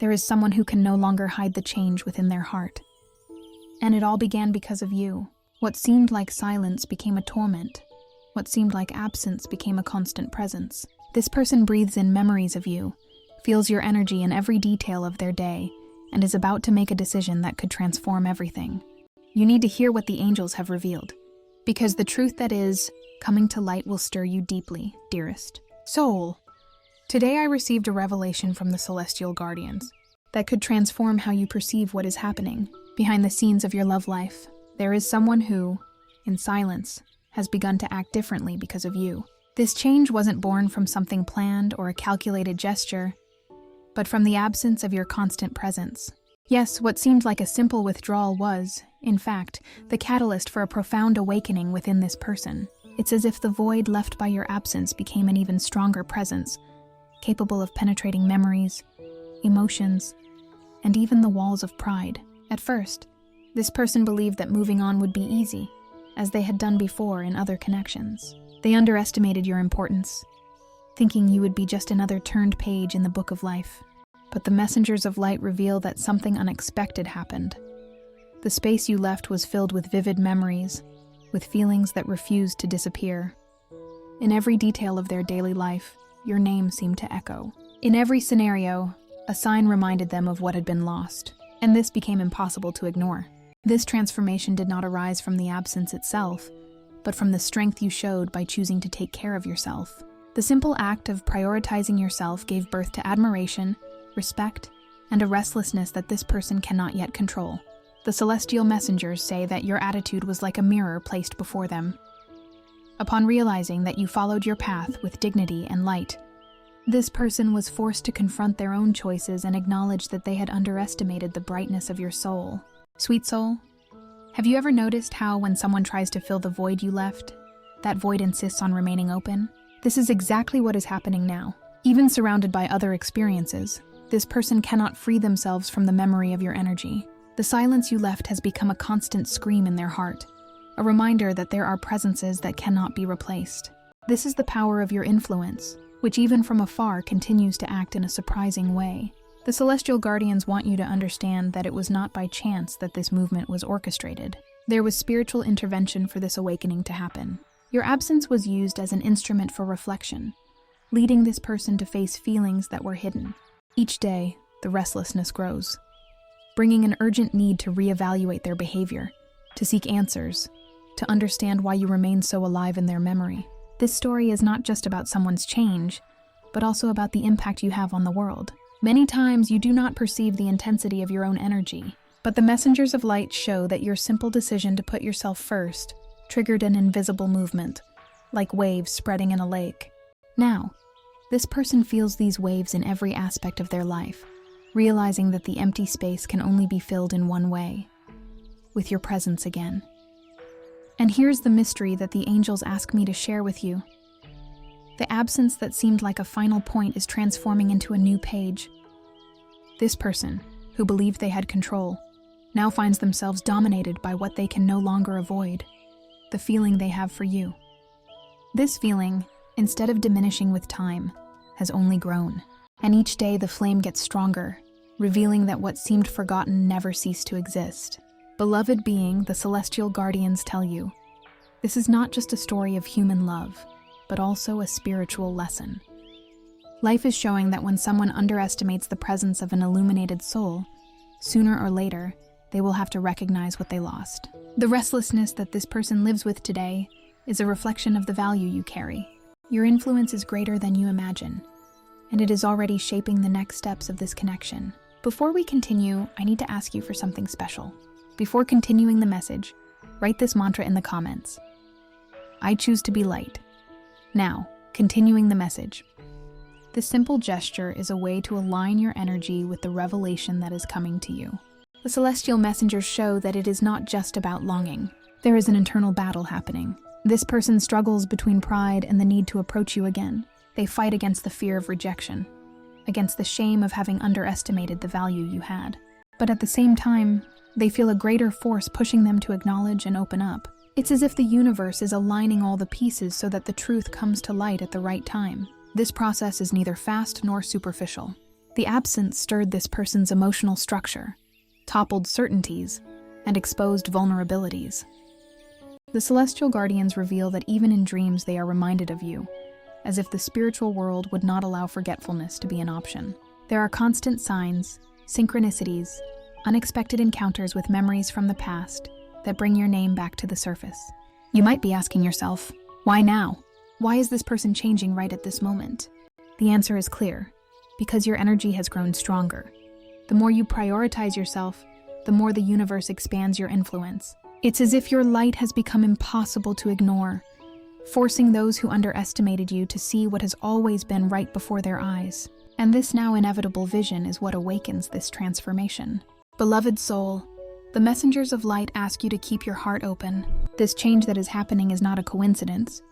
There is someone who can no longer hide the change within their heart. And it all began because of you. What seemed like silence became a torment. What seemed like absence became a constant presence. This person breathes in memories of you, feels your energy in every detail of their day, and is about to make a decision that could transform everything. You need to hear what the angels have revealed, because the truth that is coming to light will stir you deeply, dearest soul. Today I received a revelation from the celestial guardians that could transform how you perceive what is happening behind the scenes of your love life. There is someone who, in silence, has begun to act differently because of you. This change wasn't born from something planned or a calculated gesture, but from the absence of your constant presence. Yes, what seemed like a simple withdrawal was, in fact, the catalyst for a profound awakening within this person. It's as if the void left by your absence became an even stronger presence, capable of penetrating memories, emotions, and even the walls of pride. At first, this person believed that moving on would be easy, as they had done before in other connections. They underestimated your importance, thinking you would be just another turned page in the book of life. But the messengers of light reveal that something unexpected happened. The space you left was filled with vivid memories, with feelings that refused to disappear. In every detail of their daily life, your name seemed to echo. In every scenario, a sign reminded them of what had been lost, and this became impossible to ignore. This transformation did not arise from the absence itself, but from the strength you showed by choosing to take care of yourself. The simple act of prioritizing yourself gave birth to admiration, respect, and a restlessness that this person cannot yet control. The celestial messengers say that your attitude was like a mirror placed before them. Upon realizing that you followed your path with dignity and light, this person was forced to confront their own choices and acknowledge that they had underestimated the brightness of your soul. Sweet soul, have you ever noticed how when someone tries to fill the void you left, that void insists on remaining open? This is exactly what is happening now. Even surrounded by other experiences, this person cannot free themselves from the memory of your energy. The silence you left has become a constant scream in their heart, a reminder that there are presences that cannot be replaced. This is the power of your influence, which even from afar continues to act in a surprising way. The celestial guardians want you to understand that it was not by chance that this movement was orchestrated. There was spiritual intervention for this awakening to happen. Your absence was used as an instrument for reflection, leading this person to face feelings that were hidden. Each day, the restlessness grows, bringing an urgent need to reevaluate their behavior, to seek answers, to understand why you remain so alive in their memory. This story is not just about someone's change, but also about the impact you have on the world. Many times you do not perceive the intensity of your own energy, but the messengers of light show that your simple decision to put yourself first triggered an invisible movement, like waves spreading in a lake. Now, this person feels these waves in every aspect of their life, realizing that the empty space can only be filled in one way, with your presence again. And here's the mystery that the angels ask me to share with you. The absence that seemed like a final point is transforming into a new page. This person, who believed they had control, now finds themselves dominated by what they can no longer avoid, the feeling they have for you. This feeling, instead of diminishing with time, has only grown. And each day the flame gets stronger, revealing that what seemed forgotten never ceased to exist. Beloved being, the celestial guardians tell you, this is not just a story of human love, but also a spiritual lesson. Life is showing that when someone underestimates the presence of an illuminated soul, sooner or later, they will have to recognize what they lost. The restlessness that this person lives with today is a reflection of the value you carry. Your influence is greater than you imagine, and it is already shaping the next steps of this connection. Before we continue, I need to ask you for something special. Before continuing the message, write this mantra in the comments. I choose to be light. Now, continuing the message. This simple gesture is a way to align your energy with the revelation that is coming to you. The celestial messengers show that it is not just about longing. There is an internal battle happening. This person struggles between pride and the need to approach you again. They fight against the fear of rejection, against the shame of having underestimated the value you had. But at the same time, they feel a greater force pushing them to acknowledge and open up. It's as if the universe is aligning all the pieces so that the truth comes to light at the right time. This process is neither fast nor superficial. The absence stirred this person's emotional structure, toppled certainties, and exposed vulnerabilities. The celestial guardians reveal that even in dreams they are reminded of you, as if the spiritual world would not allow forgetfulness to be an option. There are constant signs, synchronicities, unexpected encounters with memories from the past that bring your name back to the surface. You might be asking yourself, why now? Why is this person changing right at this moment? The answer is clear, because your energy has grown stronger. The more you prioritize yourself, the more the universe expands your influence. It's as if your light has become impossible to ignore, forcing those who underestimated you to see what has always been right before their eyes. And this now inevitable vision is what awakens this transformation. Beloved soul, the messengers of light ask you to keep your heart open. This change that is happening is not a coincidence.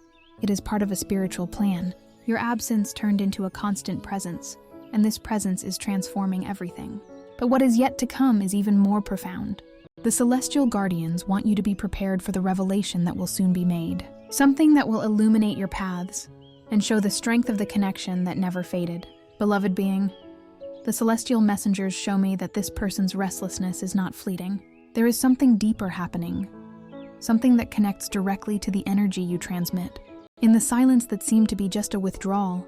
It is part of a spiritual plan. Your absence turned into a constant presence, and this presence is transforming everything. But what is yet to come is even more profound. The celestial guardians want you to be prepared for the revelation that will soon be made. Something that will illuminate your paths and show the strength of the connection that never faded. Beloved being, the celestial messengers show me that this person's restlessness is not fleeting. There is something deeper happening, something that connects directly to the energy you transmit. In the silence that seemed to be just a withdrawal,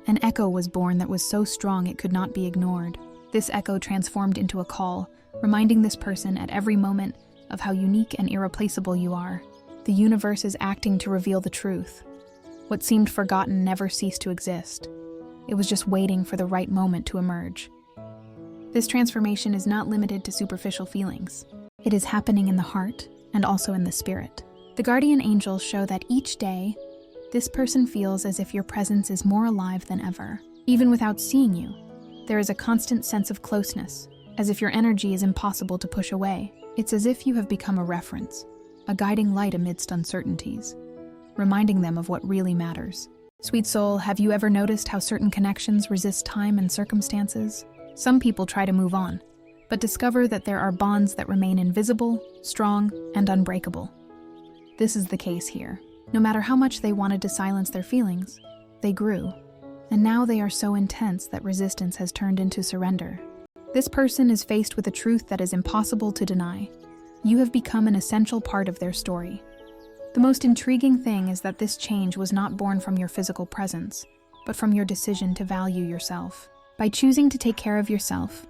an echo was born that was so strong it could not be ignored. This echo transformed into a call, reminding this person at every moment of how unique and irreplaceable you are. The universe is acting to reveal the truth. What seemed forgotten never ceased to exist. It was just waiting for the right moment to emerge. This transformation is not limited to superficial feelings. It is happening in the heart and also in the spirit. The guardian angels show that each day, this person feels as if your presence is more alive than ever. Even without seeing you, there is a constant sense of closeness, as if your energy is impossible to push away. It's as if you have become a reference, a guiding light amidst uncertainties, reminding them of what really matters. Sweet soul, have you ever noticed how certain connections resist time and circumstances? Some people try to move on, but discover that there are bonds that remain invisible, strong, and unbreakable. This is the case here. No matter how much they wanted to silence their feelings, they grew, and now they are so intense that resistance has turned into surrender. This person is faced with a truth that is impossible to deny. You have become an essential part of their story. The most intriguing thing is that this change was not born from your physical presence, but from your decision to value yourself. By choosing to take care of yourself,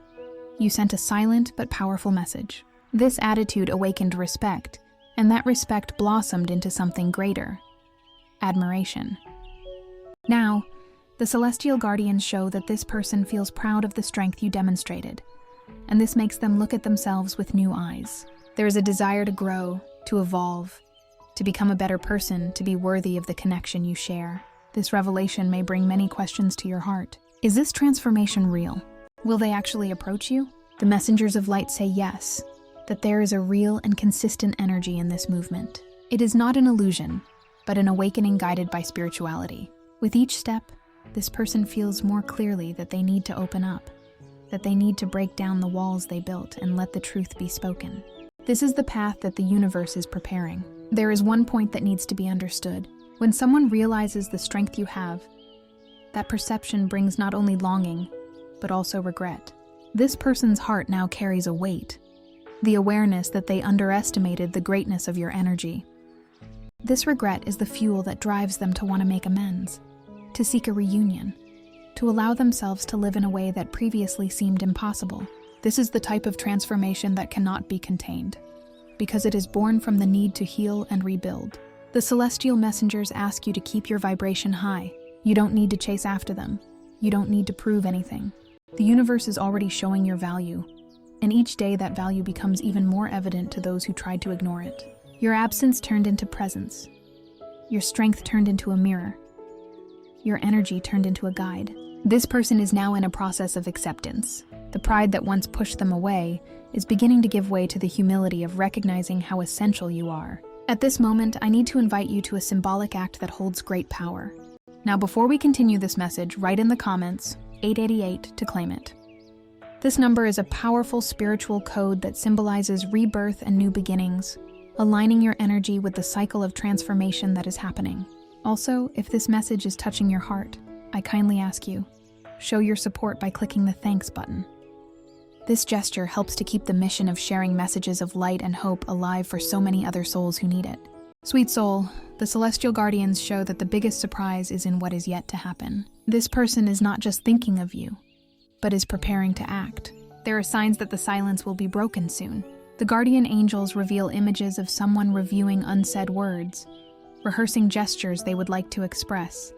you sent a silent but powerful message. This attitude awakened respect, and that respect blossomed into something greater: admiration. Now, the celestial guardians show that this person feels proud of the strength you demonstrated, and this makes them look at themselves with new eyes. There is a desire to grow, to evolve, to become a better person, to be worthy of the connection you share. This revelation may bring many questions to your heart. Is this transformation real? Will they actually approach you? The messengers of light say yes, that there is a real and consistent energy in this movement. It is not an illusion, but an awakening guided by spirituality. With each step, this person feels more clearly that they need to open up, that they need to break down the walls they built and let the truth be spoken. This is the path that the universe is preparing. There is one point that needs to be understood. When someone realizes the strength you have, that perception brings not only longing, but also regret. This person's heart now carries a weight, the awareness that they underestimated the greatness of your energy. This regret is the fuel that drives them to want to make amends, to seek a reunion, to allow themselves to live in a way that previously seemed impossible. This is the type of transformation that cannot be contained, because it is born from the need to heal and rebuild. The celestial messengers ask you to keep your vibration high. You don't need to chase after them. You don't need to prove anything. The universe is already showing your value, and each day that value becomes even more evident to those who tried to ignore it. Your absence turned into presence. Your strength turned into a mirror. Your energy turned into a guide. This person is now in a process of acceptance. The pride that once pushed them away is beginning to give way to the humility of recognizing how essential you are. At this moment, I need to invite you to a symbolic act that holds great power. Now, before we continue this message, write in the comments 888 to claim it. This number is a powerful spiritual code that symbolizes rebirth and new beginnings, aligning your energy with the cycle of transformation that is happening. Also, if this message is touching your heart, I kindly ask you, show your support by clicking the thanks button. This gesture helps to keep the mission of sharing messages of light and hope alive for so many other souls who need it. Sweet soul, the celestial guardians show that the biggest surprise is in what is yet to happen. This person is not just thinking of you, but is preparing to act. There are signs that the silence will be broken soon. The guardian angels reveal images of someone reviewing unsaid words, rehearsing gestures they would like to express,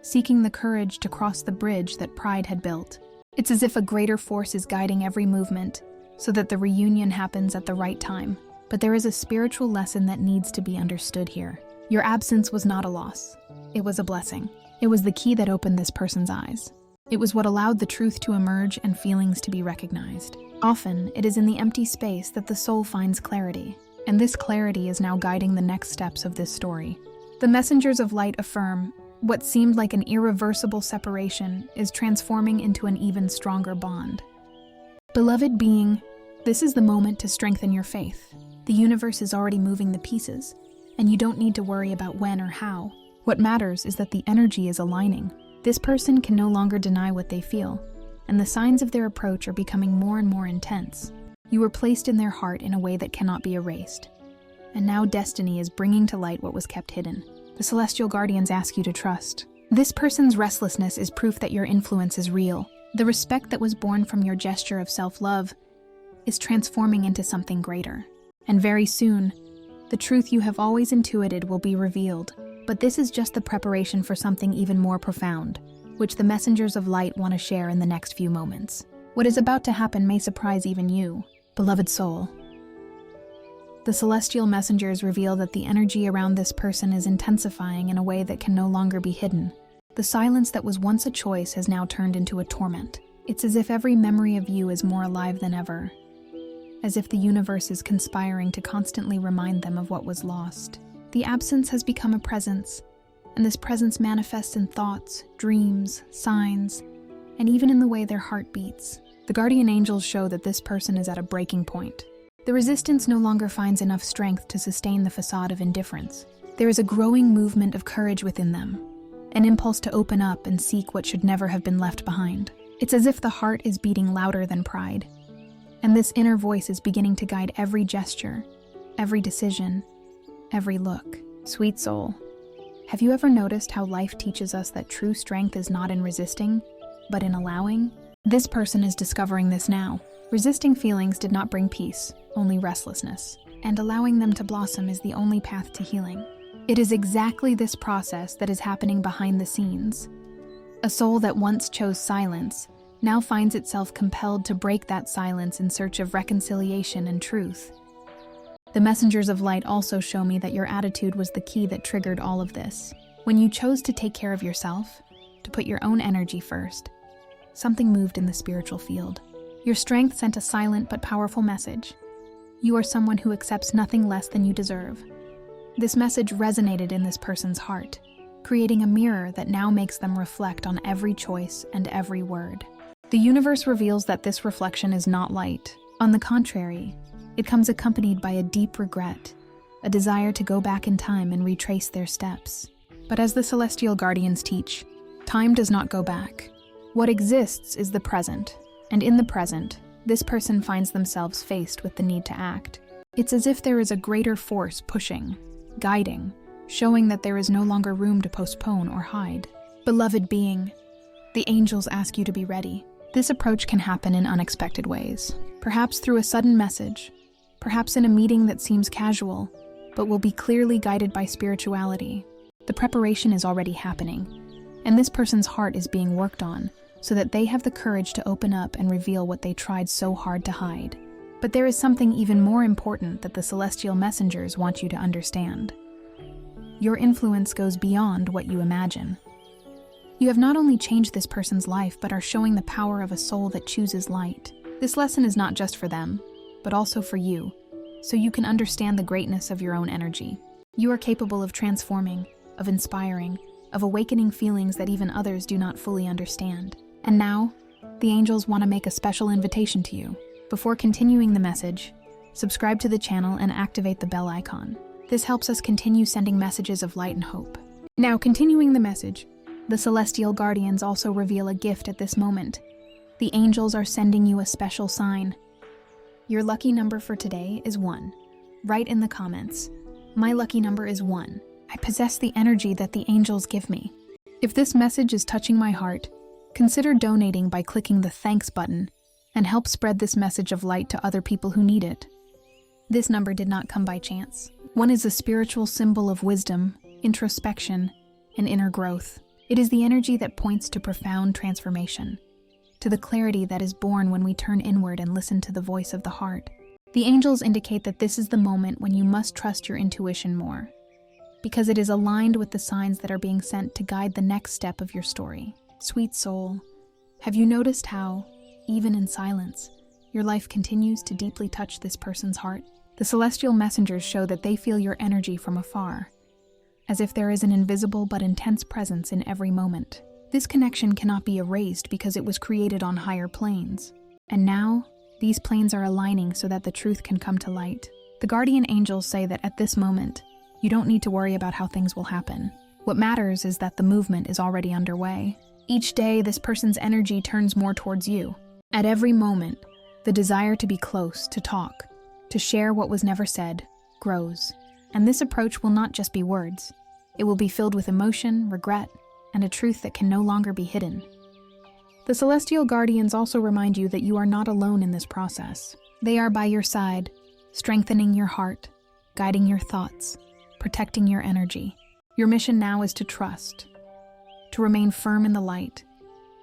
seeking the courage to cross the bridge that pride had built. It's as if a greater force is guiding every movement, so that the reunion happens at the right time. But there is a spiritual lesson that needs to be understood here. Your absence was not a loss. It was a blessing. It was the key that opened this person's eyes. It was what allowed the truth to emerge and feelings to be recognized. Often, it is in the empty space that the soul finds clarity, and this clarity is now guiding the next steps of this story. The messengers of light affirm what seemed like an irreversible separation is transforming into an even stronger bond. Beloved being, this is the moment to strengthen your faith. The universe is already moving the pieces, and you don't need to worry about when or how. What matters is that the energy is aligning. This person can no longer deny what they feel, and the signs of their approach are becoming more and more intense. You were placed in their heart in a way that cannot be erased, and now destiny is bringing to light what was kept hidden. The celestial guardians ask you to trust. This person's restlessness is proof that your influence is real. The respect that was born from your gesture of self-love is transforming into something greater. And very soon, the truth you have always intuited will be revealed. But this is just the preparation for something even more profound, which the messengers of light want to share in the next few moments. What is about to happen may surprise even you, beloved soul. The celestial messengers reveal that the energy around this person is intensifying in a way that can no longer be hidden. The silence that was once a choice has now turned into a torment. It's as if every memory of you is more alive than ever, as if the universe is conspiring to constantly remind them of what was lost. The absence has become a presence, and this presence manifests in thoughts, dreams, signs, and even in the way their heart beats. The guardian angels show that this person is at a breaking point. The resistance no longer finds enough strength to sustain the facade of indifference. There is a growing movement of courage within them, an impulse to open up and seek what should never have been left behind. It's as if the heart is beating louder than pride, and this inner voice is beginning to guide every gesture, every decision, every look. Sweet soul, have you ever noticed how life teaches us that true strength is not in resisting, but in allowing? This person is discovering this now. Resisting feelings did not bring peace, only restlessness, and allowing them to blossom is the only path to healing. It is exactly this process that is happening behind the scenes. A soul that once chose silence now finds itself compelled to break that silence in search of reconciliation and truth. The messengers of light also show me that your attitude was the key that triggered all of this. When you chose to take care of yourself, to put your own energy first, something moved in the spiritual field. Your strength sent a silent but powerful message. You are someone who accepts nothing less than you deserve. This message resonated in this person's heart, creating a mirror that now makes them reflect on every choice and every word. The universe reveals that this reflection is not light. On the contrary, it comes accompanied by a deep regret, a desire to go back in time and retrace their steps. But as the celestial guardians teach, time does not go back. What exists is the present, and in the present, this person finds themselves faced with the need to act. It's as if there is a greater force pushing, guiding, showing that there is no longer room to postpone or hide. Beloved being, the angels ask you to be ready. This approach can happen in unexpected ways, perhaps through a sudden message, perhaps in a meeting that seems casual, but will be clearly guided by spirituality. The preparation is already happening, and this person's heart is being worked on so that they have the courage to open up and reveal what they tried so hard to hide. But there is something even more important that the celestial messengers want you to understand. Your influence goes beyond what you imagine. You have not only changed this person's life, but are showing the power of a soul that chooses light. This lesson is not just for them, but also for you, so you can understand the greatness of your own energy. You are capable of transforming, of inspiring, of awakening feelings that even others do not fully understand. And now, the angels want to make a special invitation to you. Before continuing the message, subscribe to the channel and activate the bell icon. This helps us continue sending messages of light and hope. Now, continuing the message, The celestial guardians also reveal a gift at this moment. The angels are sending you a special sign. Your lucky number for today is 1. Write in the comments, "My lucky number is 1. I possess the energy that the angels give me." If this message is touching my heart, consider donating by clicking the thanks button and help spread this message of light to other people who need it. This number did not come by chance. 1 is a spiritual symbol of wisdom, introspection, and inner growth. It is the energy that points to profound transformation, to the clarity that is born when we turn inward and listen to the voice of the heart. The angels indicate that this is the moment when you must trust your intuition more, because it is aligned with the signs that are being sent to guide the next step of your story. Sweet soul, have you noticed how, even in silence, your life continues to deeply touch this person's heart? The celestial messengers show that they feel your energy from afar, as if there is an invisible but intense presence in every moment. This connection cannot be erased because it was created on higher planes. And now, these planes are aligning so that the truth can come to light. The guardian angels say that at this moment, you don't need to worry about how things will happen. What matters is that the movement is already underway. Each day, this person's energy turns more towards you. At every moment, the desire to be close, to talk, to share what was never said, grows. And this approach will not just be words. It will be filled with emotion, regret, and a truth that can no longer be hidden. The celestial guardians also remind you that you are not alone in this process. They are by your side, strengthening your heart, guiding your thoughts, protecting your energy. Your mission now is to trust, to remain firm in the light,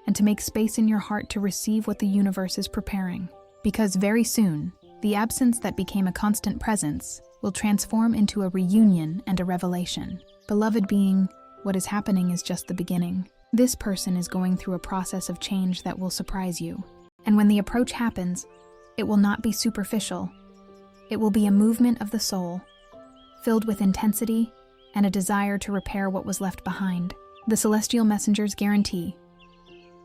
and to make space in your heart to receive what the universe is preparing. Because very soon, the absence that became a constant presence will transform into a reunion and a revelation. Beloved being, what is happening is just the beginning. This person is going through a process of change that will surprise you. And when the approach happens, it will not be superficial. It will be a movement of the soul, filled with intensity and a desire to repair what was left behind. The celestial messengers guarantee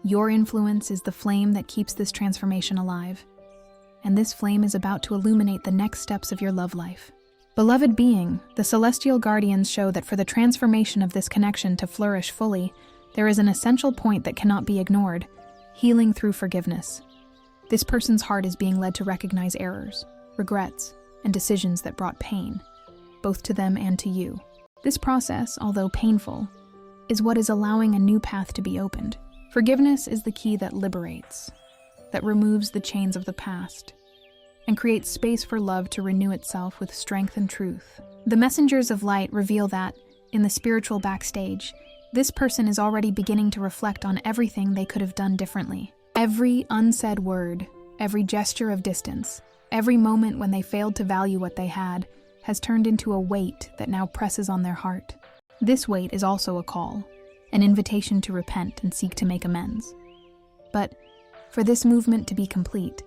your influence is the flame that keeps this transformation alive. And this flame is about to illuminate the next steps of your love life. Beloved being, the celestial guardians show that for the transformation of this connection to flourish fully, there is an essential point that cannot be ignored: healing through forgiveness. This person's heart is being led to recognize errors, regrets, and decisions that brought pain, both to them and to you. This process, although painful, is what is allowing a new path to be opened. Forgiveness is the key that liberates, that removes the chains of the past, and creates space for love to renew itself with strength and truth. The messengers of light reveal that, in the spiritual backstage, this person is already beginning to reflect on everything they could have done differently. Every unsaid word, every gesture of distance, every moment when they failed to value what they had, has turned into a weight that now presses on their heart. This weight is also a call, an invitation to repent and seek to make amends. But for this movement to be complete,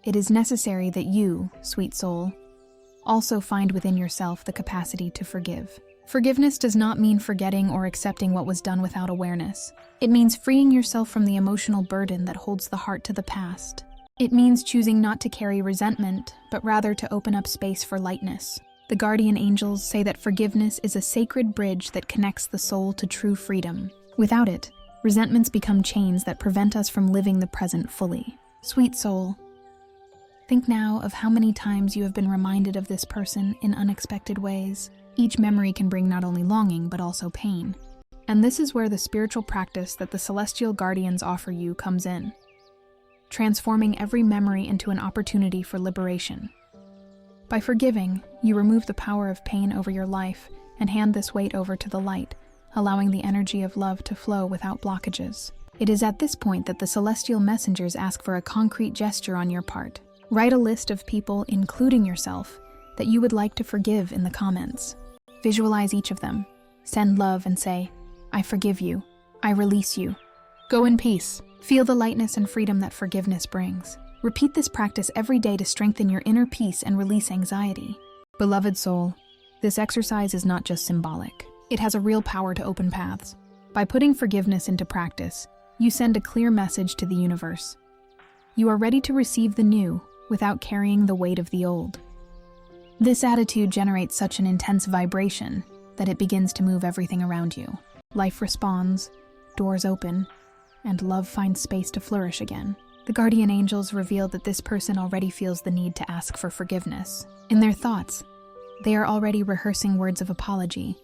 it is necessary that you, sweet soul, also find within yourself the capacity to forgive. Forgiveness does not mean forgetting or accepting what was done without awareness. It means freeing yourself from the emotional burden that holds the heart to the past. It means choosing not to carry resentment, but rather to open up space for lightness. The guardian angels say that forgiveness is a sacred bridge that connects the soul to true freedom. Without it, resentments become chains that prevent us from living the present fully. Sweet soul, think now of how many times you have been reminded of this person in unexpected ways. Each memory can bring not only longing, but also pain. And this is where the spiritual practice that the celestial guardians offer you comes in, transforming every memory into an opportunity for liberation. By forgiving, you remove the power of pain over your life and hand this weight over to the light, allowing the energy of love to flow without blockages. It is at this point that the celestial messengers ask for a concrete gesture on your part. Write a list of people, including yourself, that you would like to forgive in the comments. Visualize each of them. Send love and say, "I forgive you. I release you." Go in peace. Feel the lightness and freedom that forgiveness brings. Repeat this practice every day to strengthen your inner peace and release anxiety. Beloved soul, this exercise is not just symbolic. It has a real power to open paths. By putting forgiveness into practice, you send a clear message to the universe. You are ready to receive the new without carrying the weight of the old. This attitude generates such an intense vibration that it begins to move everything around you. Life responds, doors open, and love finds space to flourish again. The guardian angels reveal that this person already feels the need to ask for forgiveness. In their thoughts, they are already rehearsing words of apology,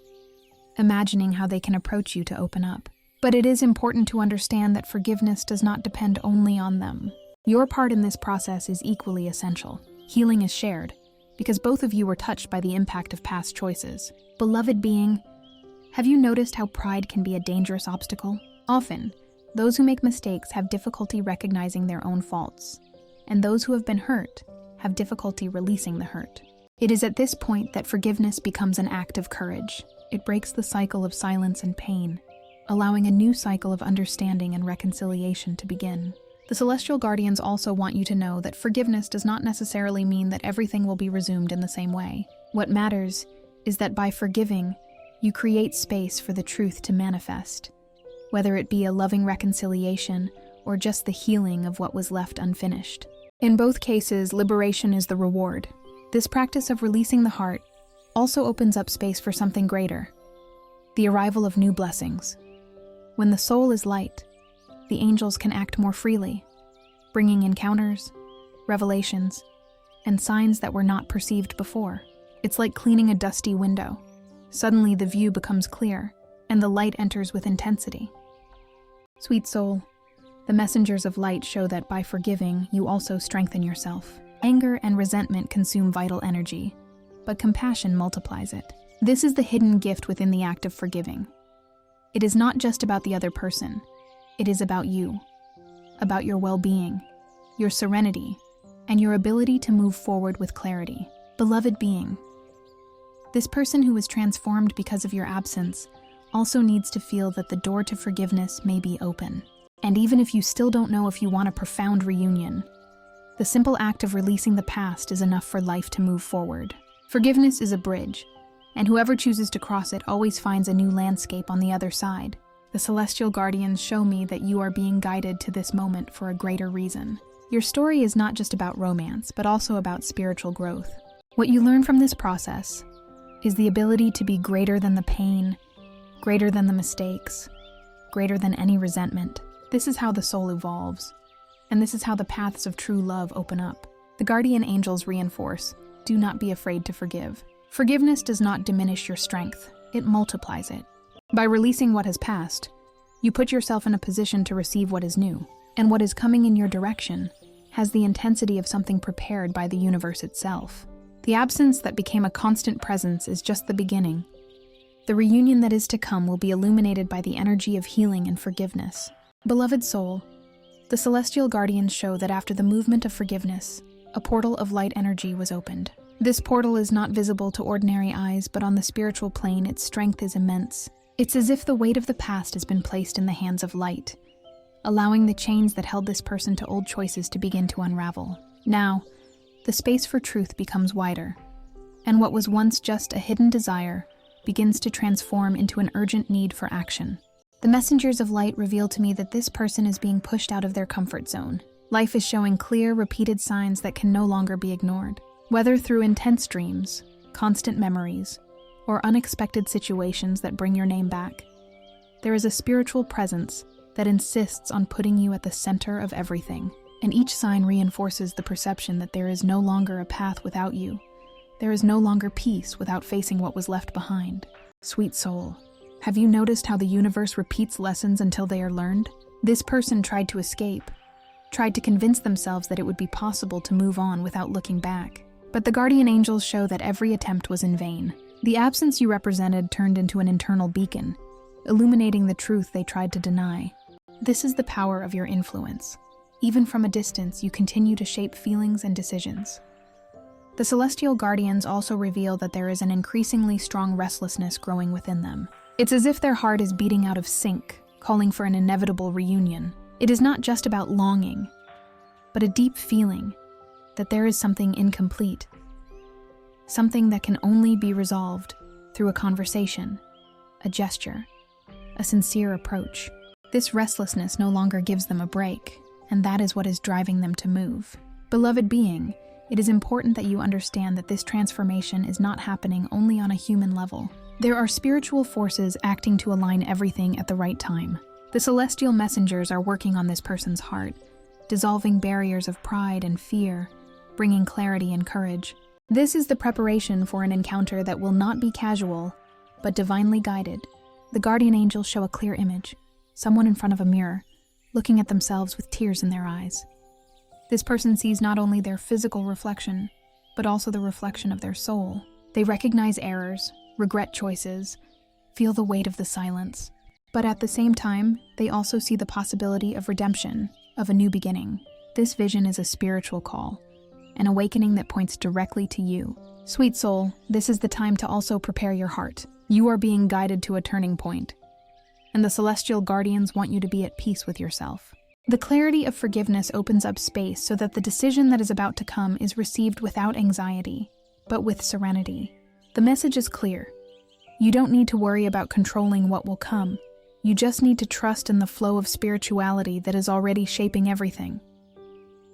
imagining how they can approach you to open up. But it is important to understand that forgiveness does not depend only on them. Your part in this process is equally essential. Healing is shared, because both of you were touched by the impact of past choices. Beloved being, have you noticed how pride can be a dangerous obstacle? Often, those who make mistakes have difficulty recognizing their own faults, and those who have been hurt have difficulty releasing the hurt. It is at this point that forgiveness becomes an act of courage. It breaks the cycle of silence and pain, allowing a new cycle of understanding and reconciliation to begin. The celestial guardians also want you to know that forgiveness does not necessarily mean that everything will be resumed in the same way. What matters is that by forgiving, you create space for the truth to manifest, whether it be a loving reconciliation or just the healing of what was left unfinished. In both cases, liberation is the reward. This practice of releasing the heart also opens up space for something greater, the arrival of new blessings. When the soul is light, the angels can act more freely, bringing encounters, revelations, and signs that were not perceived before. It's like cleaning a dusty window. Suddenly the view becomes clear, and the light enters with intensity. Sweet soul, the messengers of light show that by forgiving, you also strengthen yourself. Anger and resentment consume vital energy, but compassion multiplies it. This is the hidden gift within the act of forgiving. It is not just about the other person. It is about you, about your well-being, your serenity, and your ability to move forward with clarity. Beloved being, this person who is transformed because of your absence also needs to feel that the door to forgiveness may be open. And even if you still don't know if you want a profound reunion, the simple act of releasing the past is enough for life to move forward. Forgiveness is a bridge, and whoever chooses to cross it always finds a new landscape on the other side. The celestial guardians show me that you are being guided to this moment for a greater reason. Your story is not just about romance, but also about spiritual growth. What you learn from this process is the ability to be greater than the pain, greater than the mistakes, greater than any resentment. This is how the soul evolves, and this is how the paths of true love open up. The guardian angels reinforce, do not be afraid to forgive. Forgiveness does not diminish your strength, it multiplies it. By releasing what has passed, you put yourself in a position to receive what is new, and what is coming in your direction has the intensity of something prepared by the universe itself. The absence that became a constant presence is just the beginning. The reunion that is to come will be illuminated by the energy of healing and forgiveness. Beloved soul, the celestial guardians show that after the movement of forgiveness, a portal of light energy was opened. This portal is not visible to ordinary eyes, but on the spiritual plane, its strength is immense. It's as if the weight of the past has been placed in the hands of light, allowing the chains that held this person to old choices to begin to unravel. Now, the space for truth becomes wider, and what was once just a hidden desire begins to transform into an urgent need for action. The messengers of light reveal to me that this person is being pushed out of their comfort zone. Life is showing clear, repeated signs that can no longer be ignored. Whether through intense dreams, constant memories, or unexpected situations that bring your name back, there is a spiritual presence that insists on putting you at the center of everything. And each sign reinforces the perception that there is no longer a path without you. There is no longer peace without facing what was left behind. Sweet soul, have you noticed how the universe repeats lessons until they are learned? This person tried to escape, tried to convince themselves that it would be possible to move on without looking back. But the guardian angels show that every attempt was in vain. The absence you represented turned into an internal beacon, illuminating the truth they tried to deny. This is the power of your influence. Even from a distance, you continue to shape feelings and decisions. The celestial guardians also reveal that there is an increasingly strong restlessness growing within them. It's as if their heart is beating out of sync, calling for an inevitable reunion. It is not just about longing, but a deep feeling that there is something incomplete, something that can only be resolved through a conversation, a gesture, a sincere approach. This restlessness no longer gives them a break, and that is what is driving them to move. Beloved being, it is important that you understand that this transformation is not happening only on a human level. There are spiritual forces acting to align everything at the right time. The celestial messengers are working on this person's heart, dissolving barriers of pride and fear, bringing clarity and courage. This is the preparation for an encounter that will not be casual, but divinely guided. The guardian angels show a clear image, someone in front of a mirror, looking at themselves with tears in their eyes. This person sees not only their physical reflection, but also the reflection of their soul. They recognize errors, regret choices, feel the weight of the silence. But at the same time, they also see the possibility of redemption, of a new beginning. This vision is a spiritual call, an awakening that points directly to you. Sweet soul, this is the time to also prepare your heart. You are being guided to a turning point, and the celestial guardians want you to be at peace with yourself. The clarity of forgiveness opens up space so that the decision that is about to come is received without anxiety, but with serenity. The message is clear. You don't need to worry about controlling what will come. You just need to trust in the flow of spirituality that is already shaping everything.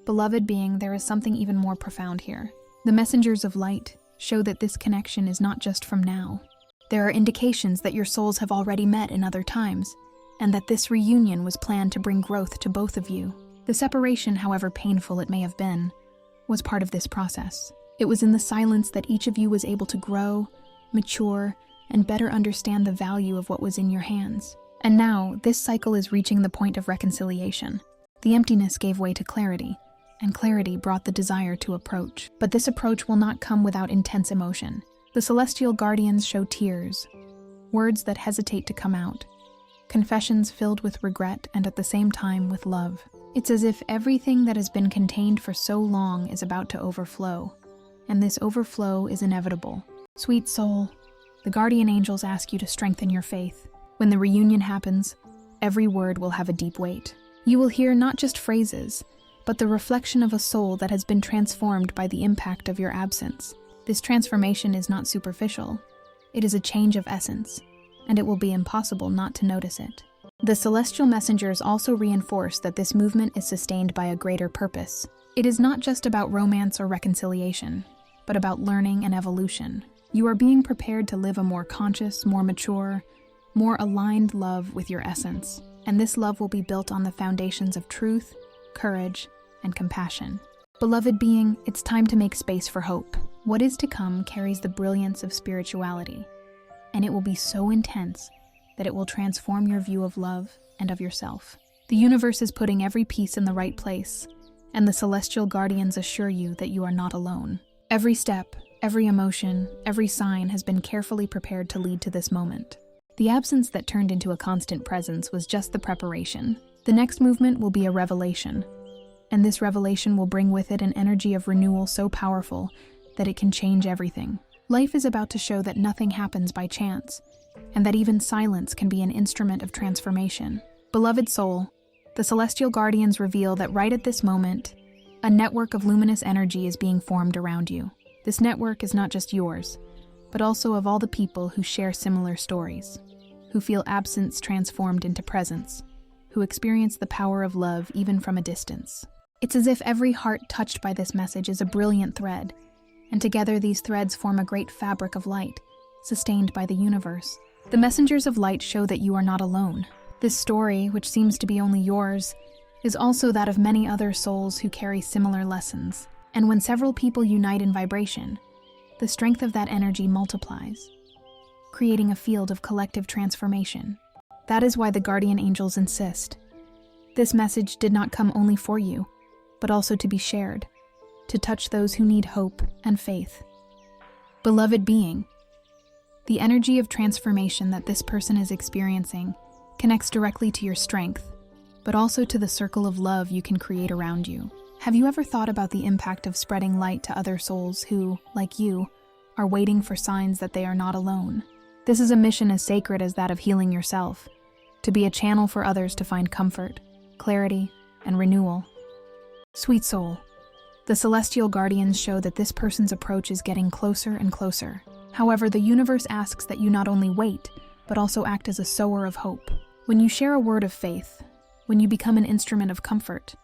Beloved being, there is something even more profound here. The messengers of light show that this connection is not just from now. There are indications that your souls have already met in other times, and that this reunion was planned to bring growth to both of you. The separation, however painful it may have been, was part of this process. It was in the silence that each of you was able to grow, mature, and better understand the value of what was in your hands. And now, this cycle is reaching the point of reconciliation. The emptiness gave way to clarity, and clarity brought the desire to approach. But this approach will not come without intense emotion. The celestial guardians show tears, words that hesitate to come out, confessions filled with regret and at the same time with love. It's as if everything that has been contained for so long is about to overflow, and this overflow is inevitable. Sweet soul, the guardian angels ask you to strengthen your faith. When the reunion happens, every word will have a deep weight. You will hear not just phrases, but the reflection of a soul that has been transformed by the impact of your absence. This transformation is not superficial. It is a change of essence, and it will be impossible not to notice it. The celestial messengers also reinforce that this movement is sustained by a greater purpose. It is not just about romance or reconciliation, but about learning and evolution. You are being prepared to live a more conscious, more mature, more aligned love with your essence, and this love will be built on the foundations of truth, courage, and compassion. Beloved being, it's time to make space for hope. What is to come carries the brilliance of spirituality, and it will be so intense that it will transform your view of love and of yourself. The universe is putting every piece in the right place, and the celestial guardians assure you that you are not alone. Every step, every emotion, every sign has been carefully prepared to lead to this moment. The absence that turned into a constant presence was just the preparation. The next movement will be a revelation, and this revelation will bring with it an energy of renewal so powerful that it can change everything. Life is about to show that nothing happens by chance, and that even silence can be an instrument of transformation. Beloved soul, the celestial guardians reveal that right at this moment, a network of luminous energy is being formed around you. This network is not just yours, but also of all the people who share similar stories, who feel absence transformed into presence, who experience the power of love even from a distance. It's as if every heart touched by this message is a brilliant thread, and together these threads form a great fabric of light, sustained by the universe. The messengers of light show that you are not alone. This story, which seems to be only yours, is also that of many other souls who carry similar lessons. And when several people unite in vibration, the strength of that energy multiplies, creating a field of collective transformation. That is why the guardian angels insist. This message did not come only for you, but also to be shared, to touch those who need hope and faith. Beloved being, the energy of transformation that this person is experiencing connects directly to your strength, but also to the circle of love you can create around you. Have you ever thought about the impact of spreading light to other souls who, like you, are waiting for signs that they are not alone? This is a mission as sacred as that of healing yourself, to be a channel for others to find comfort, clarity, and renewal. Sweet soul, the celestial guardians show that this person's approach is getting closer and closer. However, the universe asks that you not only wait, but also act as a sower of hope. When you share a word of faith, when you become an instrument of comfort,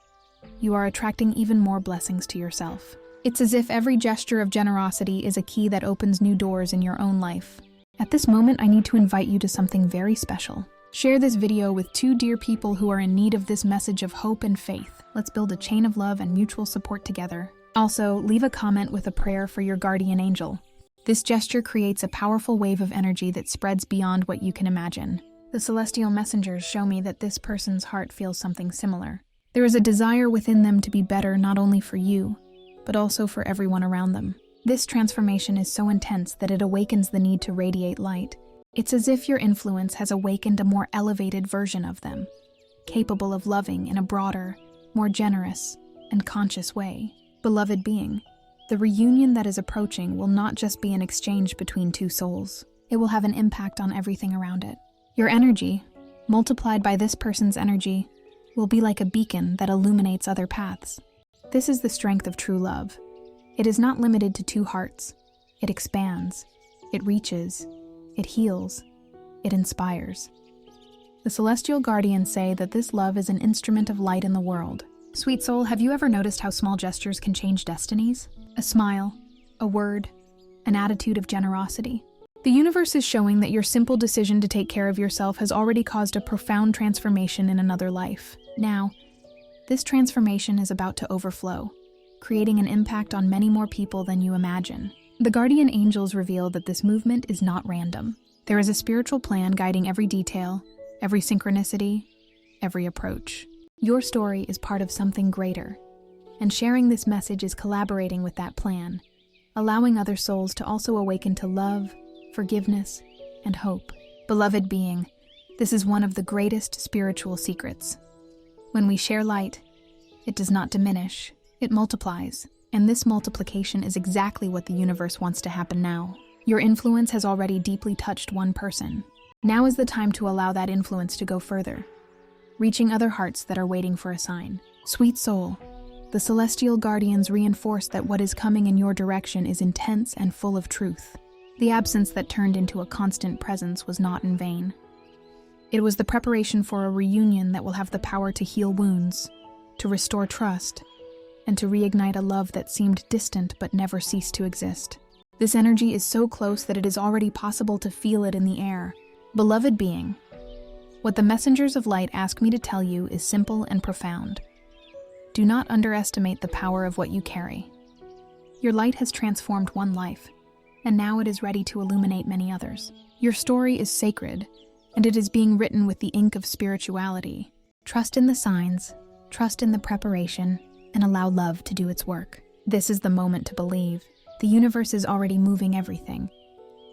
you are attracting even more blessings to yourself. It's as if every gesture of generosity is a key that opens new doors in your own life. At this moment, I need to invite you to something very special. Share this video with 2 dear people who are in need of this message of hope and faith. Let's build a chain of love and mutual support together. Also, leave a comment with a prayer for your guardian angel. This gesture creates a powerful wave of energy that spreads beyond what you can imagine. The celestial messengers show me that this person's heart feels something similar. There is a desire within them to be better not only for you, but also for everyone around them. This transformation is so intense that it awakens the need to radiate light. It's as if your influence has awakened a more elevated version of them, capable of loving in a broader, more generous, and conscious way. Beloved being, the reunion that is approaching will not just be an exchange between 2 souls. It will have an impact on everything around it. Your energy, multiplied by this person's energy, will be like a beacon that illuminates other paths. This is the strength of true love. It is not limited to 2 hearts. It expands, it reaches, it heals, it inspires. The celestial guardians say that this love is an instrument of light in the world. Sweet soul, have you ever noticed how small gestures can change destinies? A smile, a word, an attitude of generosity. The universe is showing that your simple decision to take care of yourself has already caused a profound transformation in another life. Now, this transformation is about to overflow, creating an impact on many more people than you imagine. The guardian angels reveal that this movement is not random. There is a spiritual plan guiding every detail, every synchronicity, every approach. Your story is part of something greater, and sharing this message is collaborating with that plan, allowing other souls to also awaken to love, forgiveness, and hope. Beloved being, this is one of the greatest spiritual secrets. When we share light, it does not diminish, it multiplies, and this multiplication is exactly what the universe wants to happen now. Your influence has already deeply touched one person. Now is the time to allow that influence to go further, reaching other hearts that are waiting for a sign. Sweet soul, the celestial guardians reinforce that what is coming in your direction is intense and full of truth. The absence that turned into a constant presence was not in vain. It was the preparation for a reunion that will have the power to heal wounds, to restore trust, and to reignite a love that seemed distant but never ceased to exist. This energy is so close that it is already possible to feel it in the air. Beloved being, what the messengers of light ask me to tell you is simple and profound. Do not underestimate the power of what you carry. Your light has transformed one life, and now it is ready to illuminate many others. Your story is sacred, and it is being written with the ink of spirituality. Trust in the signs, trust in the preparation, and allow love to do its work. This is the moment to believe. The universe is already moving everything,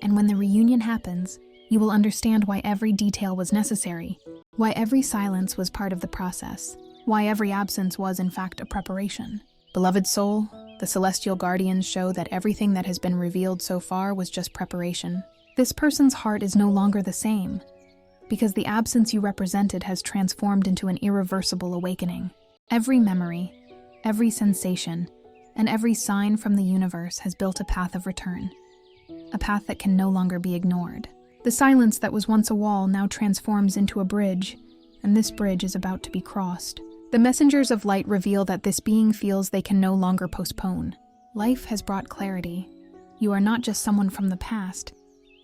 and when the reunion happens, you will understand why every detail was necessary, why every silence was part of the process, why every absence was in fact a preparation. Beloved soul, the celestial guardians show that everything that has been revealed so far was just preparation. This person's heart is no longer the same, because the absence you represented has transformed into an irreversible awakening. Every memory, every sensation, and every sign from the universe has built a path of return, a path that can no longer be ignored. The silence that was once a wall now transforms into a bridge, and this bridge is about to be crossed. The messengers of light reveal that this being feels they can no longer postpone. Life has brought clarity. You are not just someone from the past,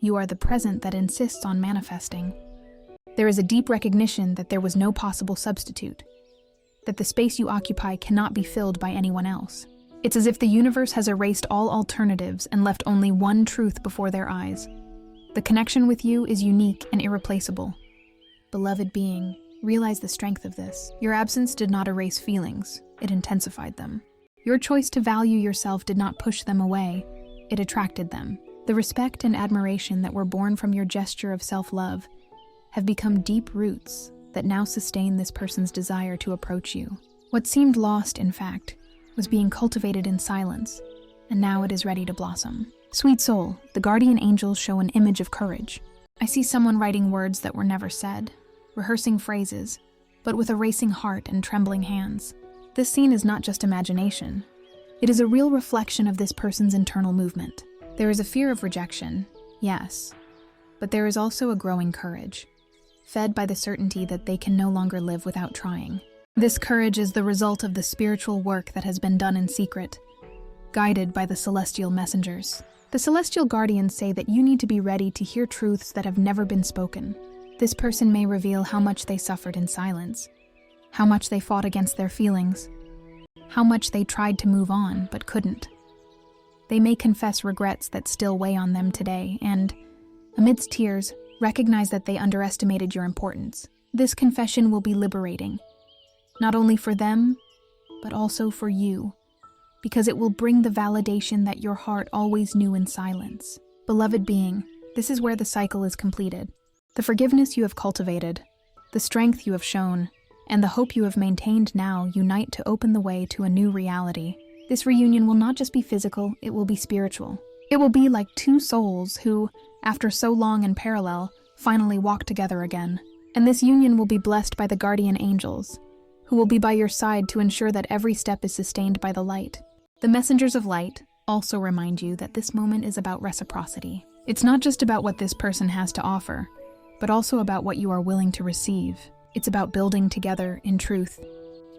you are the present that insists on manifesting. There is a deep recognition that there was no possible substitute, that the space you occupy cannot be filled by anyone else. It's as if the universe has erased all alternatives and left only one truth before their eyes. The connection with you is unique and irreplaceable. Beloved being, realize the strength of this. Your absence did not erase feelings, it intensified them. Your choice to value yourself did not push them away, it attracted them. The respect and admiration that were born from your gesture of self-love have become deep roots that now sustain this person's desire to approach you. What seemed lost, in fact, was being cultivated in silence, and now it is ready to blossom. Sweet soul, the guardian angels show an image of courage. I see someone writing words that were never said, rehearsing phrases, but with a racing heart and trembling hands. This scene is not just imagination. It is a real reflection of this person's internal movement. There is a fear of rejection, yes, but there is also a growing courage, fed by the certainty that they can no longer live without trying. This courage is the result of the spiritual work that has been done in secret, guided by the celestial messengers. The celestial guardians say that you need to be ready to hear truths that have never been spoken. This person may reveal how much they suffered in silence, how much they fought against their feelings, how much they tried to move on but couldn't. They may confess regrets that still weigh on them today and, amidst tears, recognize that they underestimated your importance. This confession will be liberating, not only for them, but also for you, because it will bring the validation that your heart always knew in silence. Beloved being, this is where the cycle is completed. The forgiveness you have cultivated, the strength you have shown, and the hope you have maintained now unite to open the way to a new reality. This reunion will not just be physical, it will be spiritual. It will be like two souls who, after so long in parallel, finally walk together again. And this union will be blessed by the guardian angels, who will be by your side to ensure that every step is sustained by the light. The messengers of light also remind you that this moment is about reciprocity. It's not just about what this person has to offer, but also about what you are willing to receive. It's about building together in truth,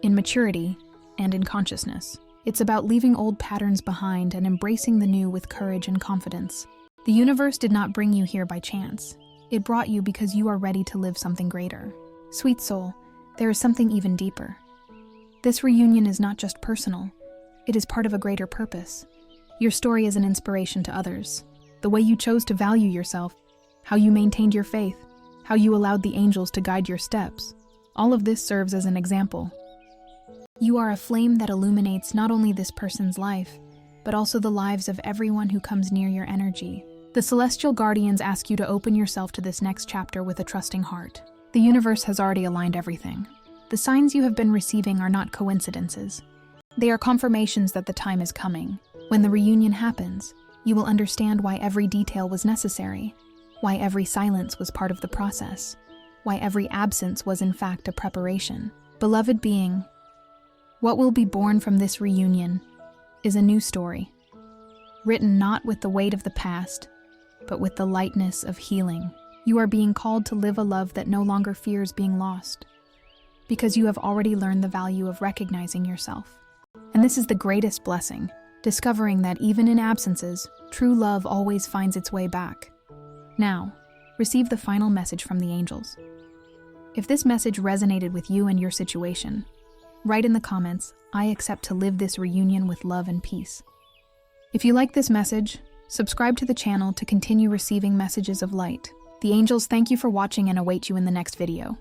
in maturity, and in consciousness. It's about leaving old patterns behind and embracing the new with courage and confidence. The universe did not bring you here by chance. It brought you because you are ready to live something greater. Sweet soul, there is something even deeper. This reunion is not just personal. It is part of a greater purpose. Your story is an inspiration to others. The way you chose to value yourself, how you maintained your faith, how you allowed the angels to guide your steps. All of this serves as an example. You are a flame that illuminates not only this person's life, but also the lives of everyone who comes near your energy. The celestial guardians ask you to open yourself to this next chapter with a trusting heart. The universe has already aligned everything. The signs you have been receiving are not coincidences. They are confirmations that the time is coming. When the reunion happens, you will understand why every detail was necessary, why every silence was part of the process, why every absence was in fact a preparation. Beloved being, what will be born from this reunion is a new story, written not with the weight of the past, but with the lightness of healing. You are being called to live a love that no longer fears being lost, because you have already learned the value of recognizing yourself. And this is the greatest blessing, discovering that even in absences, true love always finds its way back. Now, receive the final message from the angels. If this message resonated with you and your situation, write in the comments, "I accept to live this reunion with love and peace." If you like this message, subscribe to the channel to continue receiving messages of light. The angels thank you for watching and await you in the next video.